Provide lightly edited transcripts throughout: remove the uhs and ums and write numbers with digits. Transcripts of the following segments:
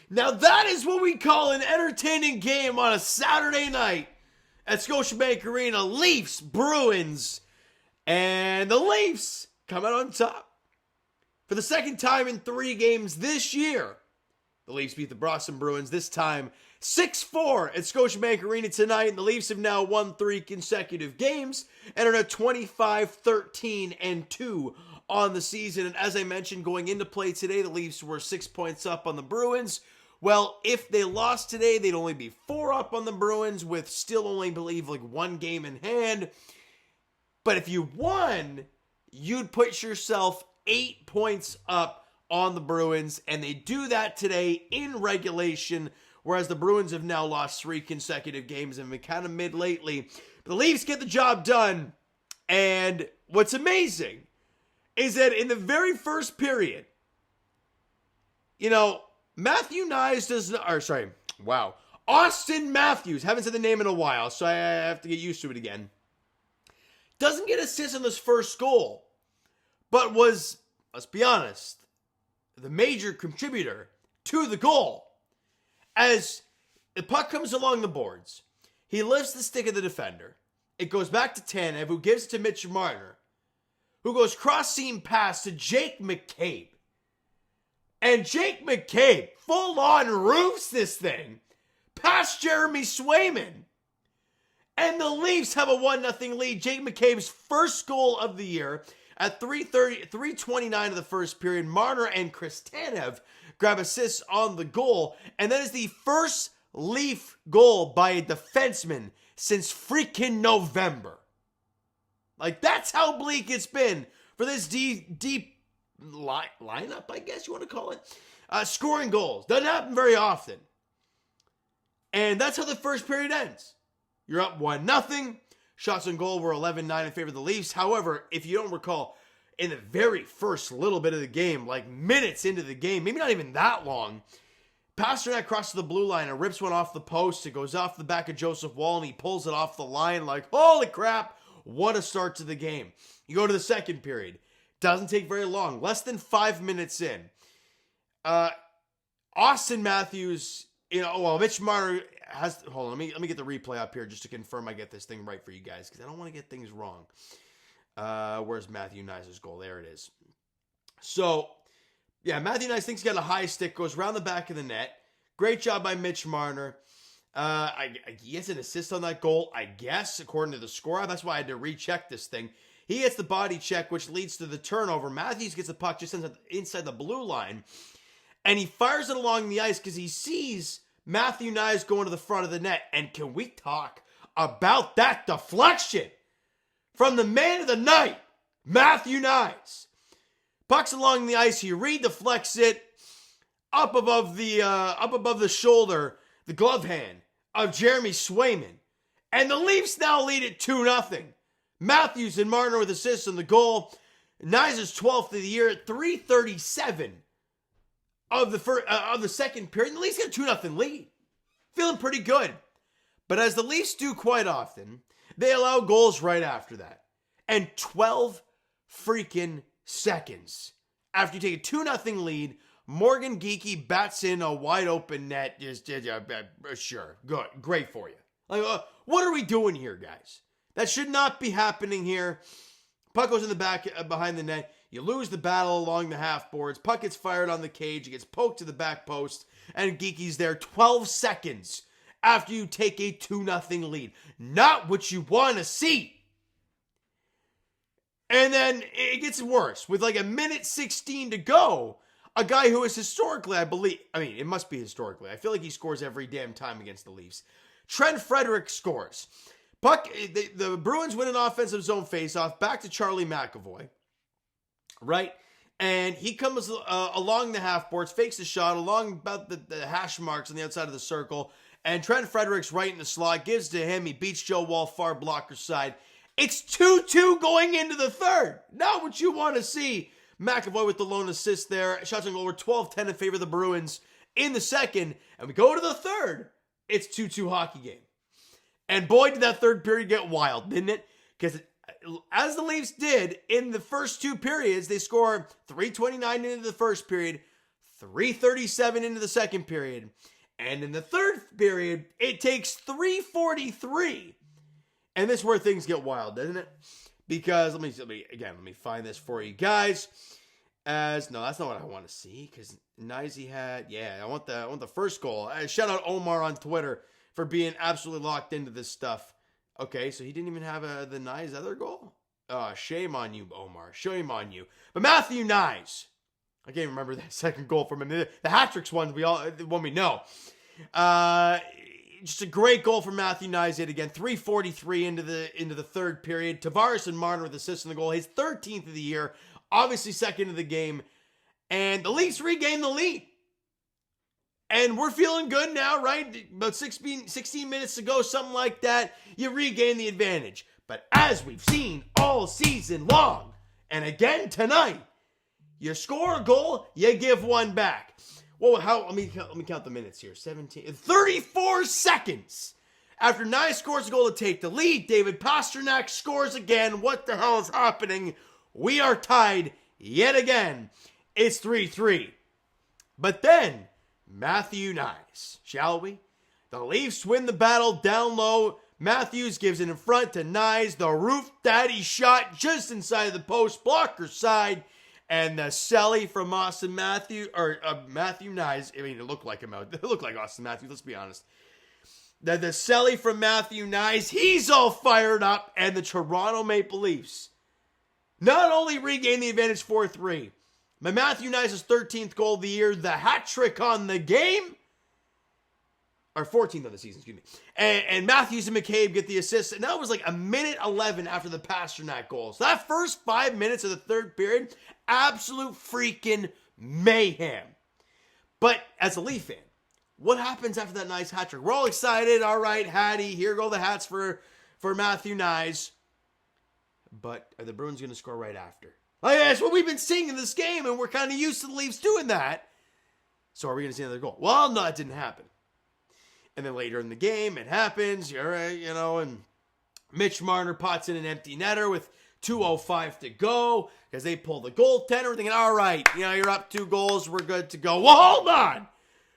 Now that is what we call an entertaining game on a Saturday night at Scotiabank Arena. Leafs, Bruins, and the Leafs come out on top. For the second time in 3 games this year, the Leafs beat the Boston Bruins, this time 6-4 at Scotiabank Arena tonight, and the Leafs have now won 3 consecutive games and are now 25-13-2 on the season. And as I mentioned, going into play today, the Leafs were 6 points up on the Bruins. Well, if they lost today, they'd only be 4 up on the Bruins with still only, I believe, 1 game in hand. But if you won, you'd put yourself 8 points up on the Bruins, and they do that today in regulation, whereas the Bruins have now lost 3 consecutive games and been kind of mid lately. But the Leafs get the job done, and what's amazing is that in the very first period, Matthew Knies Austin Matthews, haven't said the name in a while, so I have to get used to it again, doesn't get assist on this first goal, but was, let's be honest, the major contributor to the goal. As the puck comes along the boards, he lifts the stick of the defender. It goes back to Tanev, who gives it to Mitch Marner, who goes cross-seam pass to Jake McCabe. And Jake McCabe full-on roofs this thing past Jeremy Swayman. And the Leafs have a 1-0 lead. Jake McCabe's first goal of the year. At 3:29 of the first period, Marner and Chris Tanev grab assists on the goal. And that is the first Leaf goal by a defenseman since freaking November. That's how bleak it's been for this deep lineup, I guess you want to call it. Scoring goals. Doesn't happen very often. And that's how the first period ends. You're up 1-0. Shots on goal were 11-9 in favor of the Leafs. However, if you don't recall, in the very first little bit of the game, minutes into the game, maybe not even that long, Pasternak crosses the blue line and rips one off the post. It goes off the back of Joseph Wall, and he pulls it off the line holy crap, what a start to the game. You go to the second period. Doesn't take very long. Less than 5 minutes in. Austin Matthews, Mitch Marner has, hold on, let me get the replay up here just to confirm I get this thing right for you guys, because I don't want to get things wrong. Where's Matthew Knies' goal? There it is. So, yeah, Matthew Knies thinks he's got a high stick, goes around the back of the net. Great job by Mitch Marner. He gets an assist on that goal, I guess, according to the score. That's why I had to recheck this thing. He gets the body check, which leads to the turnover. Matthews gets the puck just inside the blue line, and he fires it along the ice because he sees Matthew Knies going to the front of the net. And can we talk about that deflection from the man of the night, Matthew Knies? Puck's along the ice. He redeflects it up above the shoulder, the glove hand of Jeremy Swayman. And the Leafs now lead it 2-0. Matthews and Marner with assists on the goal. Knies is 12th of the year at 3:37 of the second period. The Leafs got a 2-0 lead. Feeling pretty good. But as the Leafs do quite often, they allow goals right after that. And 12 freaking seconds after you take a 2-0 lead, Morgan Geekie bats in a wide open net. Sure, good, great for you. What are we doing here, guys? That should not be happening here. Puck goes in the back behind the net. You lose the battle along the half boards. Puck gets fired on the cage. It gets poked to the back post. And Geekie's there 12 seconds after you take a 2-0 lead. Not what you want to see. And then it gets worse. With a minute 16 to go, a guy who is historically, it must be historically. I feel like he scores every damn time against the Leafs. Trent Frederick scores. Puck, the Bruins win an offensive zone faceoff back to Charlie McAvoy, right? And he comes along the half boards, fakes the shot along about the hash marks on the outside of the circle, and Trent Frederick's right in the slot, gives to him, he beats Joe Wall far blocker side. It's 2-2 going into the third. Not what you want to see. McAvoy with the lone assist there. Shots on goal were 12-10 in favor of the Bruins in the second, and we go to the third. It's 2-2 hockey game. And boy, did that third period get wild, didn't it? Because as the Leafs did in the first 2 periods, they score 3:29 into the first period, 3:37 into the second period. And in the third period, it takes 3:43. And this is where things get wild, doesn't it? Because let me find this for you guys. No, that's not what I want to see. Because Knies had, I want the first goal. Shout out Omar on Twitter for being absolutely locked into this stuff. Okay, so he didn't even have the Knies other goal. Shame on you, Omar. Shame on you. But Matthew Knies, I can't remember that second goal from him. The hat-tricks one we know. Just a great goal from Matthew Knies yet again. 3:43 into the third period. Tavares and Marner with assists in the goal. His 13th of the year. Obviously second of the game. And the Leafs regain the lead. And we're feeling good now, right? About 16 minutes to go, something like that. You regain the advantage. But as we've seen all season long, and again tonight, you score a goal, you give one back. Well, let me count the minutes here. 34 seconds after Knies scores a goal to take the lead. David Pastrnak scores again. What the hell is happening? We are tied yet again. It's 3-3. But then, Matthew Knies, shall we? The Leafs win the battle down low. Matthews gives it in front to Knies. The roof daddy shot just inside of the post blocker side. And the celly from Matthew Knies. I mean, it looked like him out. It looked like Austin Matthews, let's be honest. The celly from Matthew Knies, he's all fired up. And the Toronto Maple Leafs not only regain the advantage 4-3, but Matthew Knies' 13th goal of the year, the hat trick on the game. Or 14th of the season, excuse me. And Matthews and McCabe get the assist. And that was like a minute 11 after the Pastrnak goal. So that first 5 minutes of the third period, absolute freaking mayhem. But as a Leaf fan, what happens after that nice hat trick? We're all excited. All right, Hattie, here go the hats for Matthew Knies. But are the Bruins going to score right after? Like, that's what we've been seeing in this game, and we're kind of used to the Leafs doing that. So are we going to see another goal? Well, no, that didn't happen. And then later in the game, it happens, and Mitch Marner pots in an empty netter with 2:05 to go because they pull the goaltender. We're thinking, all right, you're up 2 goals, we're good to go. Well, hold on.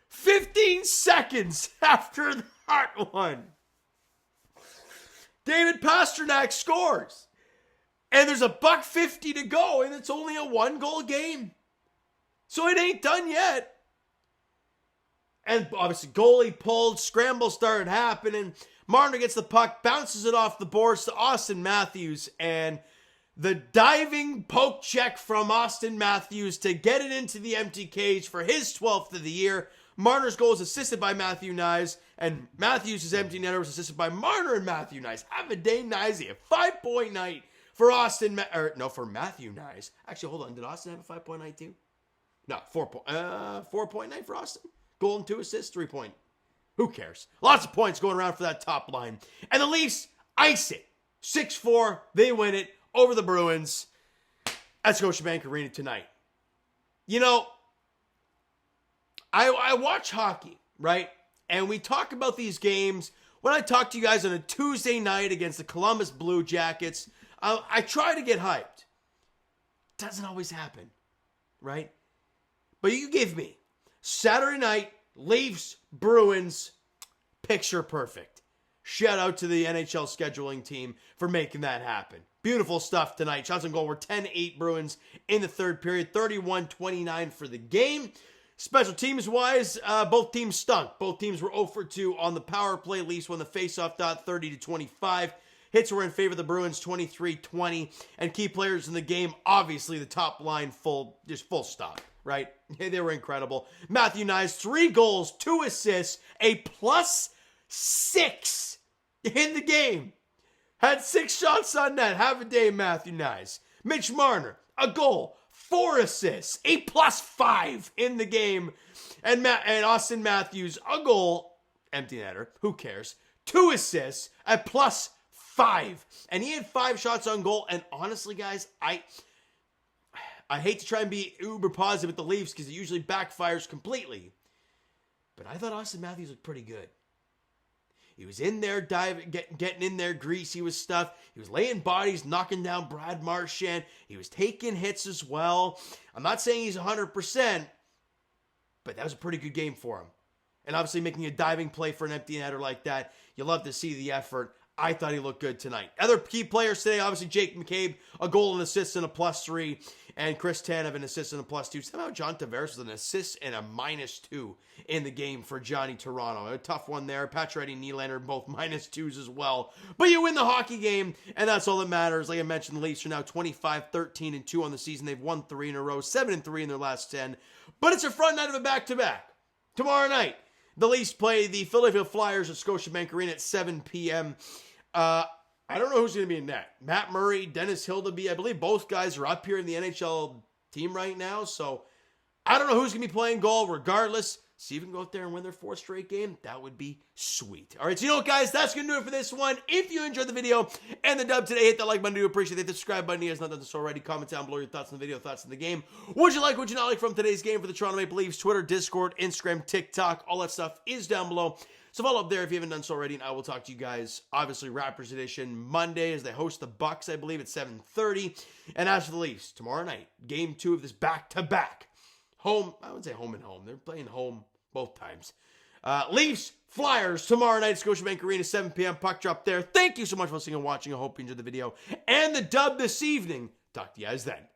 15 seconds after that one, David Pastrnak scores. And there's $1.50 to go, and it's only a 1-goal game. So it ain't done yet. And obviously, goalie pulled, scramble started happening. Marner gets the puck, bounces it off the boards to Austin Matthews, and the diving poke check from Austin Matthews to get it into the empty cage for his 12th of the year. Marner's goal is assisted by Matthew Knies, and Matthews' empty netter was assisted by Marner and Matthew Knies. Have a day, Knies. A 5-point night for for Matthew Knies. Actually, hold on. Did Austin have a 5-point night too? No, 4-point night for Austin. Goal and 2 assists, 3-point. Who cares? Lots of points going around for that top line. And the Leafs ice it. 6-4. They win it over the Bruins at Scotiabank Arena tonight. I watch hockey, right? And we talk about these games. When I talk to you guys on a Tuesday night against the Columbus Blue Jackets, I try to get hyped. Doesn't always happen, right? But you give me Saturday night, Leafs, Bruins, picture perfect. Shout out to the NHL scheduling team for making that happen. Beautiful stuff tonight. Shots on goal were 10-8 Bruins in the third period, 31-29 for the game. Special teams wise, both teams stunk. Both teams were 0 for 2 on the power play. Leafs won the faceoff dot 30-25. Hits were in favor of the Bruins, 23-20. And key players in the game, obviously the top line, full stop. Right? They were incredible. Matthew Knies, 3 goals, 2 assists, a +6 in the game. Had 6 shots on net. Have a day, Matthew Knies. Mitch Marner, a goal, 4 assists, a +5 in the game. And Austin Matthews, a goal, empty netter, who cares? 2 assists, a +5. And he had 5 shots on goal. And honestly, guys, I hate to try and be uber positive with the Leafs because it usually backfires completely. But I thought Austin Matthews looked pretty good. He was in there diving, getting in there greasy with stuff. He was laying bodies, knocking down Brad Marchand. He was taking hits as well. I'm not saying he's 100%, but that was a pretty good game for him. And obviously making a diving play for an empty netter like that, you love to see the effort. I thought he looked good tonight. Other key players today, obviously Jake McCabe, a goal and assist and a +3. And Chris Tanev, an assist and a +2. Somehow John Tavares with an assist and a -2 in the game for Johnny Toronto. A tough one there. Pacioretty and Nylander both -2s as well. But you win the hockey game, and that's all that matters. Like I mentioned, the Leafs are now 25-13-2 on the season. They've won 3 in a row, 7-3 in their last 10. But it's a front night of a back-to-back. Tomorrow night, the Leafs play the Philadelphia Flyers at Scotiabank Arena at 7 p.m. I don't know who's going to be in net. Matt Murray, Dennis Hildeby. I believe both guys are up here in the NHL team right now. So I don't know who's going to be playing goal. Regardless, see if we can go out there and win their 4th straight game. That would be sweet. All right, so you know what, guys? That's going to do it for this one. If you enjoyed the video and the dub today, hit that like button. I do appreciate it. The subscribe button has not done this already. Comment down below your thoughts on the video, thoughts on the game. Would you like, would you not like from today's game for the Toronto Maple Leafs? Twitter, Discord, Instagram, TikTok, all that stuff is down below. So follow up there if you haven't done so already, and I will talk to you guys, obviously, Raptors Edition Monday as they host the Bucks, I believe, at 7:30. And as for the Leafs, tomorrow night, Game 2 of this back-to-back. Home, I would say home and home. They're playing home both times. Leafs, Flyers, tomorrow night at Scotiabank Arena, 7 p.m. Puck drop there. Thank you so much for listening and watching. I hope you enjoyed the video and the dub this evening. Talk to you guys then.